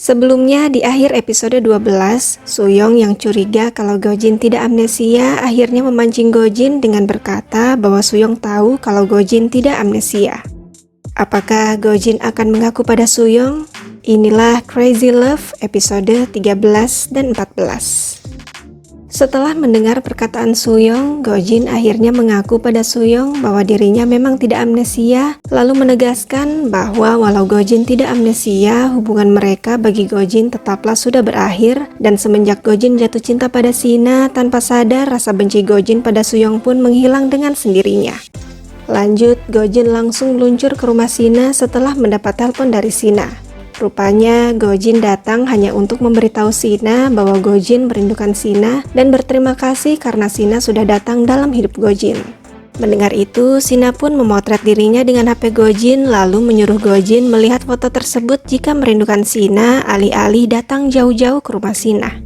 Sebelumnya di akhir episode 12, Suyong yang curiga kalau Gojin tidak amnesia akhirnya memancing Gojin dengan berkata bahwa Suyong tahu kalau Gojin tidak amnesia. Apakah Gojin akan mengaku pada Suyong? Inilah Crazy Love episode 13 dan 14. Setelah mendengar perkataan Suyong, Gojin akhirnya mengaku pada Suyong bahwa dirinya memang tidak amnesia, lalu menegaskan bahwa walau Gojin tidak amnesia, hubungan mereka bagi Gojin tetaplah sudah berakhir, dan semenjak Gojin jatuh cinta pada Sina, tanpa sadar rasa benci Gojin pada Suyong pun menghilang dengan sendirinya. Lanjut, Gojin langsung meluncur ke rumah Sina setelah mendapat telepon dari Sina. Rupanya Gojin datang hanya untuk memberitahu Sina bahwa Gojin merindukan Sina dan berterima kasih karena Sina sudah datang dalam hidup Gojin. Mendengar itu, Sina pun memotret dirinya dengan HP Gojin lalu menyuruh Gojin melihat foto tersebut jika merindukan Sina, alih-alih datang jauh-jauh ke rumah Sina.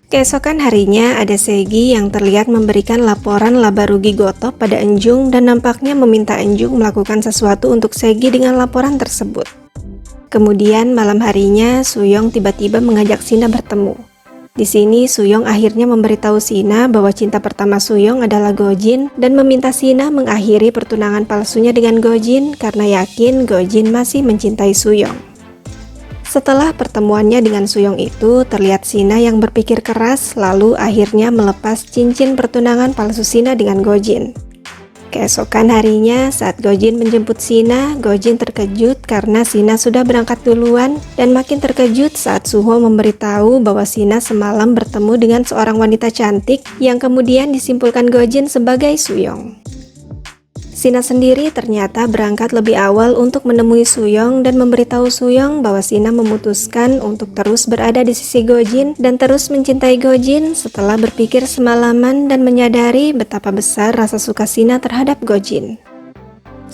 Keesokan harinya ada Segi yang terlihat memberikan laporan laba rugi Gotop pada Enjung dan nampaknya meminta Enjung melakukan sesuatu untuk Segi dengan laporan tersebut. Kemudian malam harinya Suyong tiba-tiba mengajak Sina bertemu. Di sini Suyong akhirnya memberitahu Sina bahwa cinta pertama Suyong adalah Gojin dan meminta Sina mengakhiri pertunangan palsunya dengan Gojin karena yakin Gojin masih mencintai Suyong. Setelah pertemuannya dengan Suyong itu, terlihat Sina yang berpikir keras lalu akhirnya melepas cincin pertunangan palsu Sina dengan Gojin. Keesokan harinya saat Gojin menjemput Sina, Gojin terkejut karena Sina sudah berangkat duluan dan makin terkejut saat Suho memberitahu bahwa Sina semalam bertemu dengan seorang wanita cantik yang kemudian disimpulkan Gojin sebagai Suyong. Sina sendiri ternyata berangkat lebih awal untuk menemui Suyong dan memberitahu Suyong bahwa Sina memutuskan untuk terus berada di sisi Gojin dan terus mencintai Gojin setelah berpikir semalaman dan menyadari betapa besar rasa suka Sina terhadap Gojin.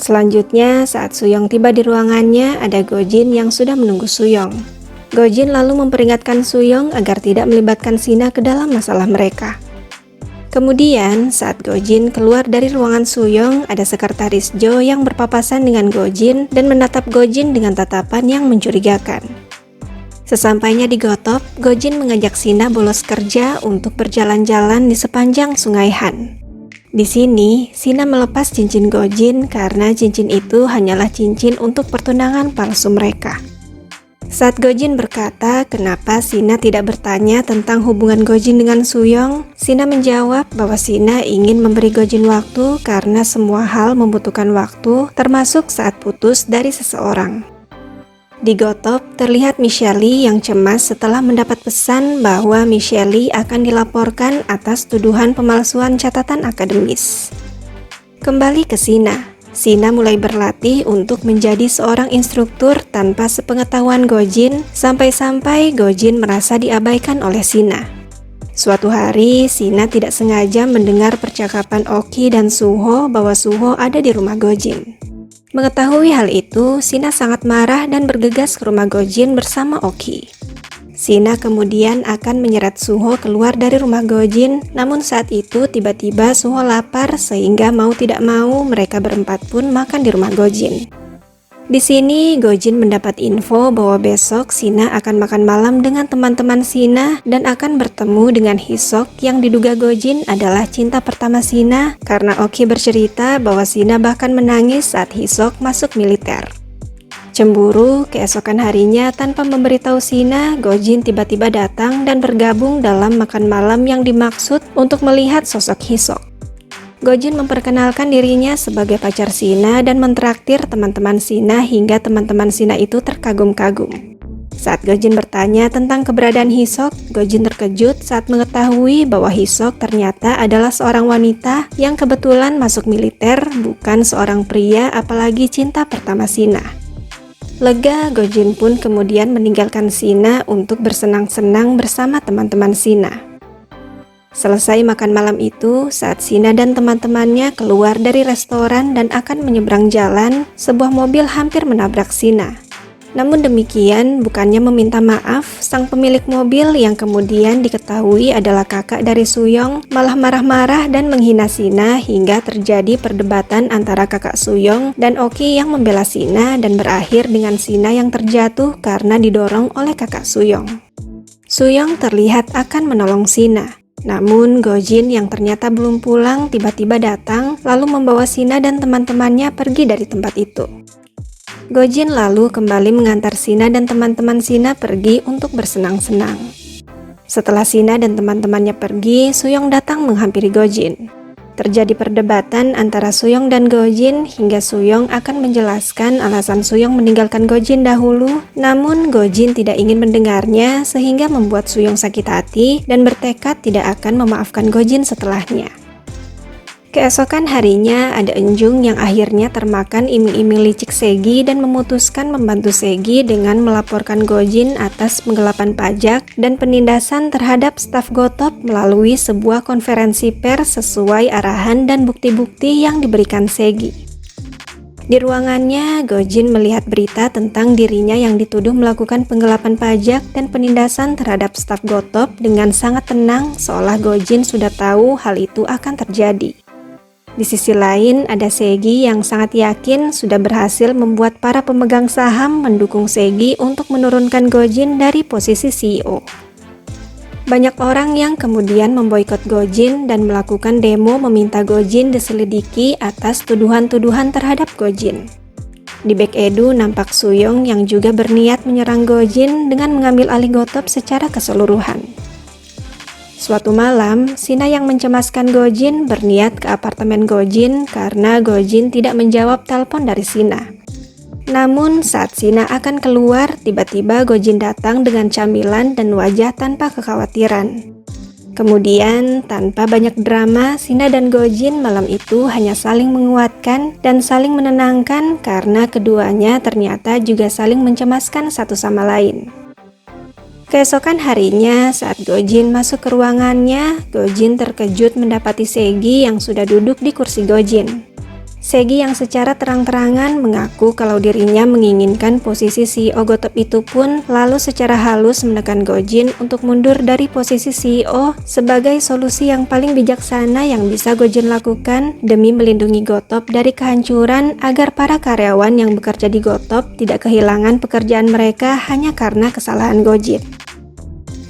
Selanjutnya, saat Suyong tiba di ruangannya, ada Gojin yang sudah menunggu Suyong. Gojin lalu memperingatkan Suyong agar tidak melibatkan Sina ke dalam masalah mereka. Kemudian, saat Gojin keluar dari ruangan Suyong, ada sekretaris Jo yang berpapasan dengan Gojin dan menatap Gojin dengan tatapan yang mencurigakan. Sesampainya di Gotop, Gojin mengajak Sina bolos kerja untuk berjalan-jalan di sepanjang Sungai Han. Di sini, Sina melepas cincin Gojin karena cincin itu hanyalah cincin untuk pertunangan palsu mereka. Saat Gojin berkata kenapa Sina tidak bertanya tentang hubungan Gojin dengan Suyong, Sina menjawab bahwa Sina ingin memberi Gojin waktu karena semua hal membutuhkan waktu, termasuk saat putus dari seseorang. Di Gotop, terlihat Michelle yang cemas setelah mendapat pesan bahwa Michelle akan dilaporkan atas tuduhan pemalsuan catatan akademis. Kembali ke Sina. Sina mulai berlatih untuk menjadi seorang instruktur tanpa sepengetahuan Gojin, sampai-sampai Gojin merasa diabaikan oleh Sina. Suatu hari, Sina tidak sengaja mendengar percakapan Oki dan Suho bahwa Suho ada di rumah Gojin. Mengetahui hal itu, Sina sangat marah dan bergegas ke rumah Gojin bersama Oki. Sina kemudian akan menyeret Suho keluar dari rumah Gojin, namun saat itu tiba-tiba Suho lapar sehingga mau tidak mau mereka berempat pun makan di rumah Gojin. Di sini Gojin mendapat info bahwa besok Sina akan makan malam dengan teman-teman Sina dan akan bertemu dengan Hisok yang diduga Gojin adalah cinta pertama Sina karena Oki bercerita bahwa Sina bahkan menangis saat Hisok masuk militer. Cemburu, keesokan harinya tanpa memberitahu Sina, Gojin tiba-tiba datang dan bergabung dalam makan malam yang dimaksud untuk melihat sosok Hisok. Gojin memperkenalkan dirinya sebagai pacar Sina dan mentraktir teman-teman Sina hingga teman-teman Sina itu terkagum-kagum. Saat Gojin bertanya tentang keberadaan Hisok, Gojin terkejut saat mengetahui bahwa Hisok ternyata adalah seorang wanita yang kebetulan masuk militer, bukan seorang pria apalagi cinta pertama Sina. Lega, Gojin pun kemudian meninggalkan Sina untuk bersenang-senang bersama teman-teman Sina. Selesai makan malam itu, saat Sina dan teman-temannya keluar dari restoran dan akan menyeberang jalan, sebuah mobil hampir menabrak Sina. Namun demikian, bukannya meminta maaf, sang pemilik mobil yang kemudian diketahui adalah kakak dari Suyong malah marah-marah dan menghina Sina hingga terjadi perdebatan antara kakak Suyong dan Oki yang membela Sina dan berakhir dengan Sina yang terjatuh karena didorong oleh kakak Suyong. Suyong terlihat akan menolong Sina. Namun Gojin yang ternyata belum pulang tiba-tiba datang lalu membawa Sina dan teman-temannya pergi dari tempat itu. Gojin lalu kembali mengantar Sina dan teman-teman Sina pergi untuk bersenang-senang. Setelah Sina dan teman-temannya pergi, Suyong datang menghampiri Gojin. Terjadi perdebatan antara Suyong dan Gojin hingga Suyong akan menjelaskan alasan Suyong meninggalkan Gojin dahulu, namun Gojin tidak ingin mendengarnya sehingga membuat Suyong sakit hati dan bertekad tidak akan memaafkan Gojin setelahnya. Keesokan harinya ada Enjung yang akhirnya termakan iming-iming licik Segi dan memutuskan membantu Segi dengan melaporkan Gojin atas penggelapan pajak dan penindasan terhadap staf Gotop melalui sebuah konferensi pers sesuai arahan dan bukti-bukti yang diberikan Segi. Di ruangannya, Gojin melihat berita tentang dirinya yang dituduh melakukan penggelapan pajak dan penindasan terhadap staf Gotop dengan sangat tenang seolah Gojin sudah tahu hal itu akan terjadi. Di sisi lain, ada Segi yang sangat yakin sudah berhasil membuat para pemegang saham mendukung Segi untuk menurunkan Gojin dari posisi CEO. Banyak orang yang kemudian memboikot Gojin dan melakukan demo meminta Gojin diselidiki atas tuduhan-tuduhan terhadap Gojin. Di Baek Edu nampak Suyong yang juga berniat menyerang Gojin dengan mengambil alih Gotop secara keseluruhan. Suatu malam, Sina yang mencemaskan Gojin berniat ke apartemen Gojin karena Gojin tidak menjawab telepon dari Sina. Namun saat Sina akan keluar, tiba-tiba Gojin datang dengan camilan dan wajah tanpa kekhawatiran. Kemudian, tanpa banyak drama, Sina dan Gojin malam itu hanya saling menguatkan dan saling menenangkan karena keduanya ternyata juga saling mencemaskan satu sama lain. Keesokan harinya, saat Gojin masuk ke ruangannya, Gojin terkejut mendapati Segi yang sudah duduk di kursi Gojin. Segi yang secara terang-terangan mengaku kalau dirinya menginginkan posisi CEO Gotop itu pun lalu secara halus menekan Gojin untuk mundur dari posisi CEO sebagai solusi yang paling bijaksana yang bisa Gojin lakukan demi melindungi Gotop dari kehancuran agar para karyawan yang bekerja di Gotop tidak kehilangan pekerjaan mereka hanya karena kesalahan Gojin.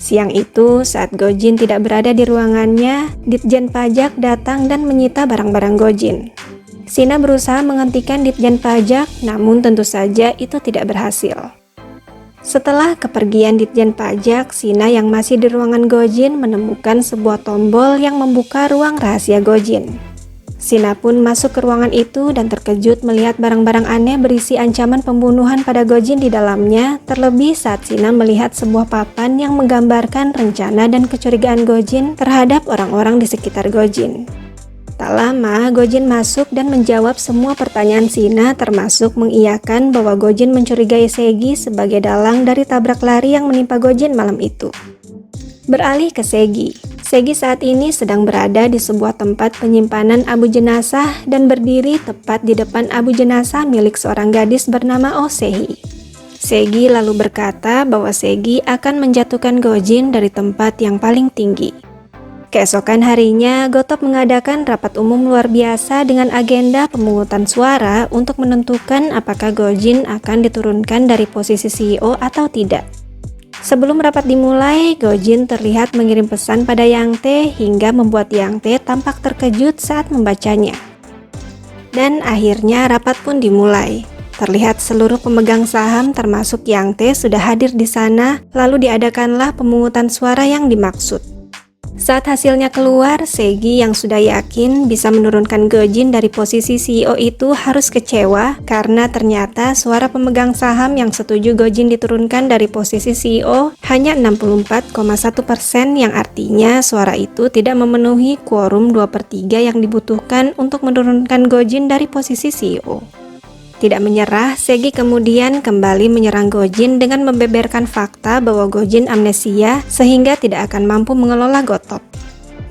Siang itu, saat Gojin tidak berada di ruangannya, Ditjen Pajak datang dan menyita barang-barang Gojin. Sina berusaha menghentikan Ditjen Pajak, namun tentu saja itu tidak berhasil. Setelah kepergian Ditjen Pajak, Sina yang masih di ruangan Gojin menemukan sebuah tombol yang membuka ruang rahasia Gojin. Sina pun masuk ke ruangan itu dan terkejut melihat barang-barang aneh berisi ancaman pembunuhan pada Gojin di dalamnya, terlebih saat Sina melihat sebuah papan yang menggambarkan rencana dan kecurigaan Gojin terhadap orang-orang di sekitar Gojin. Tak lama, Gojin masuk dan menjawab semua pertanyaan Sina, termasuk mengiyakan bahwa Gojin mencurigai Segi sebagai dalang dari tabrak lari yang menimpa Gojin malam itu. Beralih ke Segi. Segi saat ini sedang berada di sebuah tempat penyimpanan abu jenazah dan berdiri tepat di depan abu jenazah milik seorang gadis bernama Oh Se-hee. Segi lalu berkata bahwa Segi akan menjatuhkan Gojin dari tempat yang paling tinggi. Keesokan harinya, Gotop mengadakan rapat umum luar biasa dengan agenda pemungutan suara untuk menentukan apakah Gojin akan diturunkan dari posisi CEO atau tidak. Sebelum rapat dimulai, Gojin terlihat mengirim pesan pada Yang Tae hingga membuat Yang Tae tampak terkejut saat membacanya. Dan akhirnya rapat pun dimulai. Terlihat seluruh pemegang saham termasuk Yang Tae sudah hadir di sana, lalu diadakanlah pemungutan suara yang dimaksud. Saat hasilnya keluar, Segi yang sudah yakin bisa menurunkan Gojin dari posisi CEO itu harus kecewa karena ternyata suara pemegang saham yang setuju Gojin diturunkan dari posisi CEO hanya 64,1% yang artinya suara itu tidak memenuhi quorum 2/3 yang dibutuhkan untuk menurunkan Gojin dari posisi CEO. Tidak menyerah, Segi kemudian kembali menyerang Gojin dengan membeberkan fakta bahwa Gojin amnesia sehingga tidak akan mampu mengelola Gotop.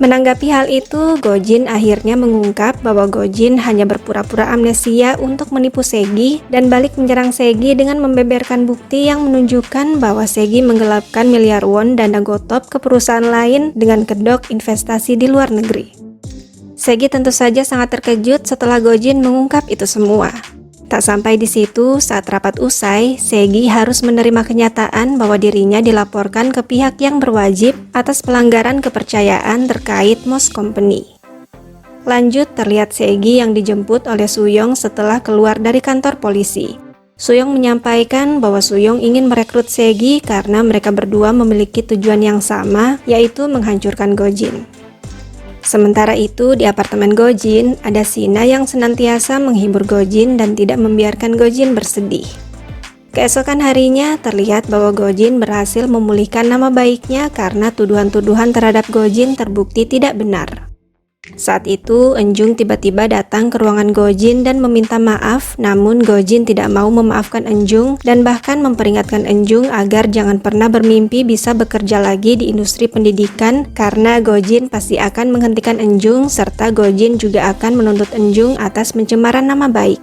Menanggapi hal itu, Gojin akhirnya mengungkap bahwa Gojin hanya berpura-pura amnesia untuk menipu Segi dan balik menyerang Segi dengan membeberkan bukti yang menunjukkan bahwa Segi menggelapkan miliar won dana Gotop ke perusahaan lain dengan kedok investasi di luar negeri. Segi tentu saja sangat terkejut setelah Gojin mengungkap itu semua. Tak sampai di situ, saat rapat usai, Segi harus menerima kenyataan bahwa dirinya dilaporkan ke pihak yang berwajib atas pelanggaran kepercayaan terkait MOS Company. Lanjut, terlihat Segi yang dijemput oleh Suyong setelah keluar dari kantor polisi. Suyong menyampaikan bahwa Suyong ingin merekrut Segi karena mereka berdua memiliki tujuan yang sama, yaitu menghancurkan Gojin. Sementara itu, di apartemen Gojin, ada Sina yang senantiasa menghibur Gojin dan tidak membiarkan Gojin bersedih. Keesokan harinya, terlihat bahwa Gojin berhasil memulihkan nama baiknya karena tuduhan-tuduhan terhadap Gojin terbukti tidak benar. Saat itu, Enjung tiba-tiba datang ke ruangan Gojin dan meminta maaf, namun Gojin tidak mau memaafkan Enjung dan bahkan memperingatkan Enjung agar jangan pernah bermimpi bisa bekerja lagi di industri pendidikan karena Gojin pasti akan menghentikan Enjung serta Gojin juga akan menuntut Enjung atas pencemaran nama baik.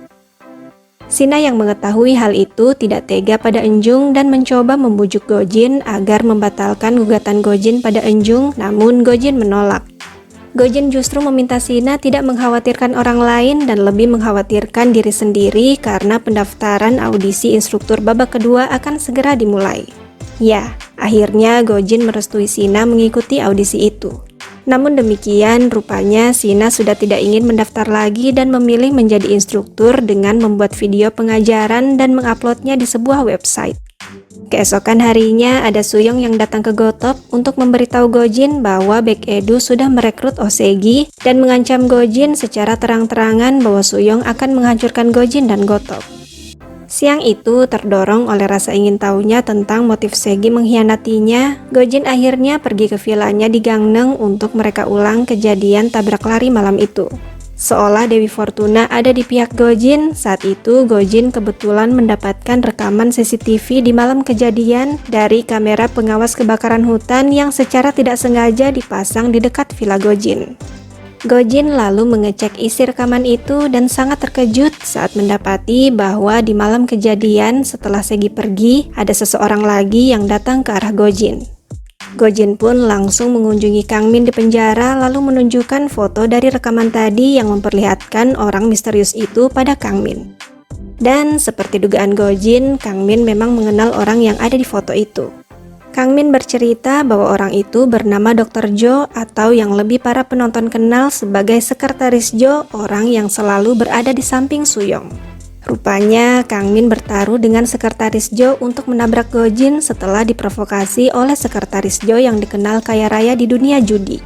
Sina yang mengetahui hal itu tidak tega pada Enjung dan mencoba membujuk Gojin agar membatalkan gugatan Gojin pada Enjung, namun Gojin menolak. Gojin justru meminta Sina tidak mengkhawatirkan orang lain dan lebih mengkhawatirkan diri sendiri karena pendaftaran audisi instruktur babak kedua akan segera dimulai. Ya, akhirnya Gojin merestui Sina mengikuti audisi itu. Namun demikian, rupanya Sina sudah tidak ingin mendaftar lagi dan memilih menjadi instruktur dengan membuat video pengajaran dan menguploadnya di sebuah website. Keesokan harinya, ada Suyong yang datang ke Gotop untuk memberitahu Gojin bahwa Baek Edu sudah merekrut Oh Segi dan mengancam Gojin secara terang-terangan bahwa Suyong akan menghancurkan Gojin dan Gotop. Siang itu, terdorong oleh rasa ingin tahunya tentang motif Segi mengkhianatinya, Gojin akhirnya pergi ke vilanya di Gangneng untuk mereka ulang kejadian tabrak lari malam itu. Seolah Dewi Fortuna ada di pihak Gojin, saat itu Gojin kebetulan mendapatkan rekaman CCTV di malam kejadian dari kamera pengawas kebakaran hutan yang secara tidak sengaja dipasang di dekat villa Gojin. Gojin lalu mengecek isi rekaman itu dan sangat terkejut saat mendapati bahwa di malam kejadian setelah Segi pergi, ada seseorang lagi yang datang ke arah Gojin. Gojin pun langsung mengunjungi Kang Min di penjara lalu menunjukkan foto dari rekaman tadi yang memperlihatkan orang misterius itu pada Kang Min. Dan seperti dugaan Gojin, Kang Min memang mengenal orang yang ada di foto itu. Kang Min bercerita bahwa orang itu bernama Dr. Jo atau yang lebih para penonton kenal sebagai Sekretaris Jo, orang yang selalu berada di samping Suyong. Rupanya, Kang Min bertaruh dengan Sekretaris Jo untuk menabrak Gojin setelah diprovokasi oleh Sekretaris Jo yang dikenal kaya raya di dunia judi.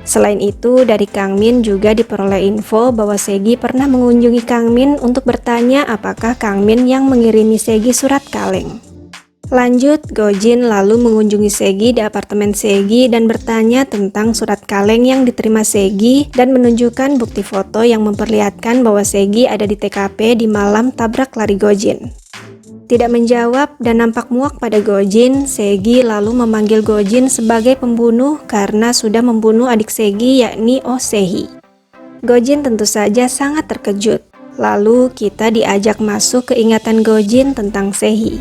Selain itu, dari Kang Min juga diperoleh info bahwa Segi pernah mengunjungi Kang Min untuk bertanya apakah Kang Min yang mengirimi Segi surat kaleng. Lanjut, Gojin lalu mengunjungi Segi di apartemen Segi dan bertanya tentang surat kaleng yang diterima Segi dan menunjukkan bukti foto yang memperlihatkan bahwa Segi ada di TKP di malam tabrak lari Gojin. Tidak menjawab dan nampak muak pada Gojin, Segi lalu memanggil Gojin sebagai pembunuh karena sudah membunuh adik Segi yakni Oh Sehi. Gojin tentu saja sangat terkejut. Lalu kita diajak masuk ke ingatan Gojin tentang Sehi.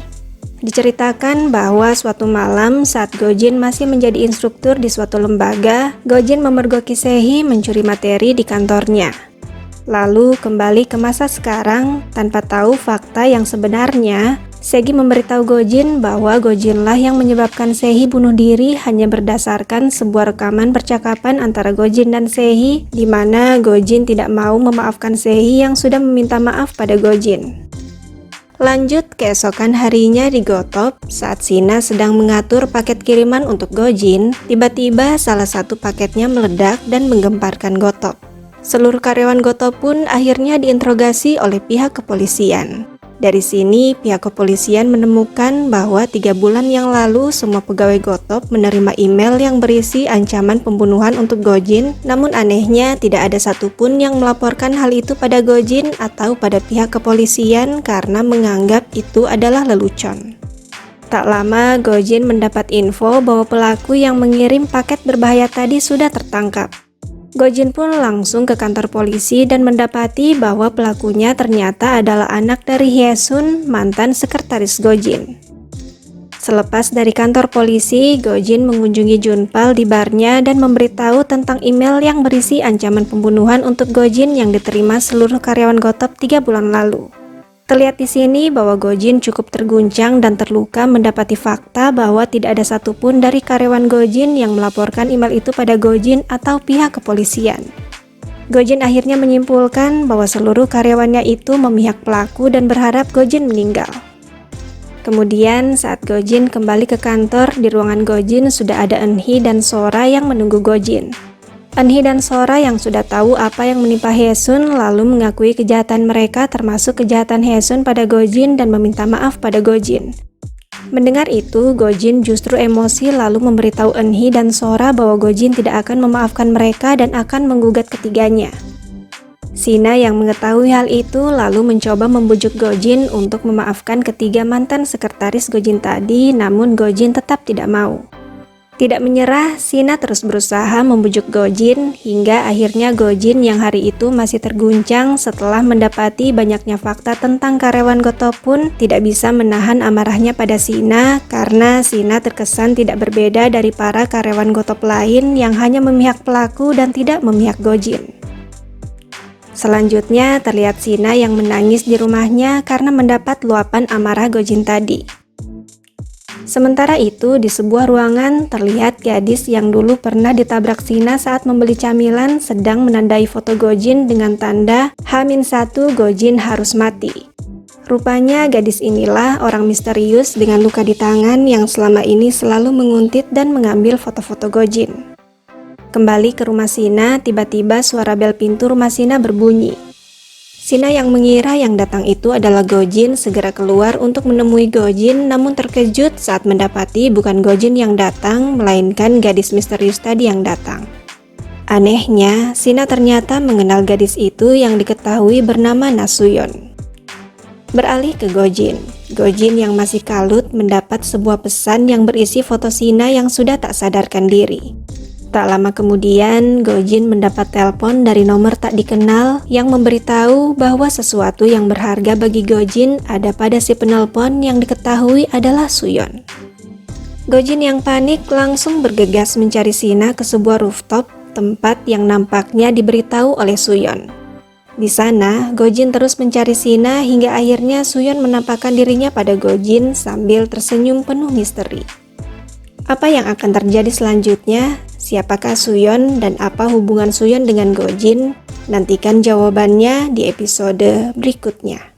Diceritakan bahwa suatu malam saat Gojin masih menjadi instruktur di suatu lembaga, Gojin memergoki Sehi mencuri materi di kantornya. Lalu kembali ke masa sekarang, tanpa tahu fakta yang sebenarnya, Segi memberitahu Gojin bahwa Gojinlah yang menyebabkan Sehi bunuh diri hanya berdasarkan sebuah rekaman percakapan antara Gojin dan Sehi, di mana Gojin tidak mau memaafkan Sehi yang sudah meminta maaf pada Gojin. Lanjut, keesokan harinya di Gotop, saat Sina sedang mengatur paket kiriman untuk Gojin, tiba-tiba salah satu paketnya meledak dan menggemparkan Gotop. Seluruh karyawan Gotop pun akhirnya diinterogasi oleh pihak kepolisian. Dari sini, pihak kepolisian menemukan bahwa 3 bulan yang lalu semua pegawai Gotop menerima email yang berisi ancaman pembunuhan untuk Gojin, namun anehnya tidak ada satupun yang melaporkan hal itu pada Gojin atau pada pihak kepolisian karena menganggap itu adalah lelucon. Tak lama, Gojin mendapat info bahwa pelaku yang mengirim paket berbahaya tadi sudah tertangkap. Gojin pun langsung ke kantor polisi dan mendapati bahwa pelakunya ternyata adalah anak dari Hyesun, mantan sekretaris Gojin. Selepas dari kantor polisi, Gojin mengunjungi Junpal di barnya dan memberitahu tentang email yang berisi ancaman pembunuhan untuk Gojin yang diterima seluruh karyawan Gotop 3 bulan lalu. Terlihat di sini bahwa Gojin cukup terguncang dan terluka mendapati fakta bahwa tidak ada satupun dari karyawan Gojin yang melaporkan email itu pada Gojin atau pihak kepolisian. Gojin akhirnya menyimpulkan bahwa seluruh karyawannya itu memihak pelaku dan berharap Gojin meninggal. Kemudian saat Gojin kembali ke kantor, di ruangan Gojin sudah ada Eunhee dan Sora yang menunggu Gojin. Eunhee dan Sora yang sudah tahu apa yang menimpa Hyesun lalu mengakui kejahatan mereka termasuk kejahatan Hyesun pada Gojin dan meminta maaf pada Gojin. Mendengar itu, Gojin justru emosi lalu memberitahu Eunhee dan Sora bahwa Gojin tidak akan memaafkan mereka dan akan menggugat ketiganya. Sina yang mengetahui hal itu lalu mencoba membujuk Gojin untuk memaafkan ketiga mantan sekretaris Gojin tadi, namun Gojin tetap tidak mau. Tidak menyerah, Sina terus berusaha membujuk Gojin hingga akhirnya Gojin yang hari itu masih terguncang setelah mendapati banyaknya fakta tentang karyawan Gotop pun tidak bisa menahan amarahnya pada Sina karena Sina terkesan tidak berbeda dari para karyawan Gotop lain yang hanya memihak pelaku dan tidak memihak Gojin. Selanjutnya terlihat Sina yang menangis di rumahnya karena mendapat luapan amarah Gojin tadi. Sementara itu, di sebuah ruangan terlihat gadis yang dulu pernah ditabrak Sina saat membeli camilan sedang menandai foto Gojin dengan tanda H-1 Gojin harus mati. Rupanya gadis inilah orang misterius dengan luka di tangan yang selama ini selalu menguntit dan mengambil foto-foto Gojin. Kembali ke rumah Sina, tiba-tiba suara bel pintu rumah Sina berbunyi. Sina yang mengira yang datang itu adalah Gojin segera keluar untuk menemui Gojin, namun terkejut saat mendapati bukan Gojin yang datang, melainkan gadis misterius tadi yang datang. Anehnya, Sina ternyata mengenal gadis itu yang diketahui bernama Nasuyon. Beralih ke Gojin. Gojin yang masih kalut mendapat sebuah pesan yang berisi foto Sina yang sudah tak sadarkan diri. Tak lama kemudian, Gojin mendapat telepon dari nomor tak dikenal yang memberitahu bahwa sesuatu yang berharga bagi Gojin ada pada si penelpon yang diketahui adalah Suyon. Gojin yang panik langsung bergegas mencari Sina ke sebuah rooftop, tempat yang nampaknya diberitahu oleh Suyon. Di sana, Gojin terus mencari Sina hingga akhirnya Suyon menampakkan dirinya pada Gojin sambil tersenyum penuh misteri. Apa yang akan terjadi selanjutnya? Siapakah Suyon dan apa hubungan Suyon dengan Gojin? Nantikan jawabannya di episode berikutnya.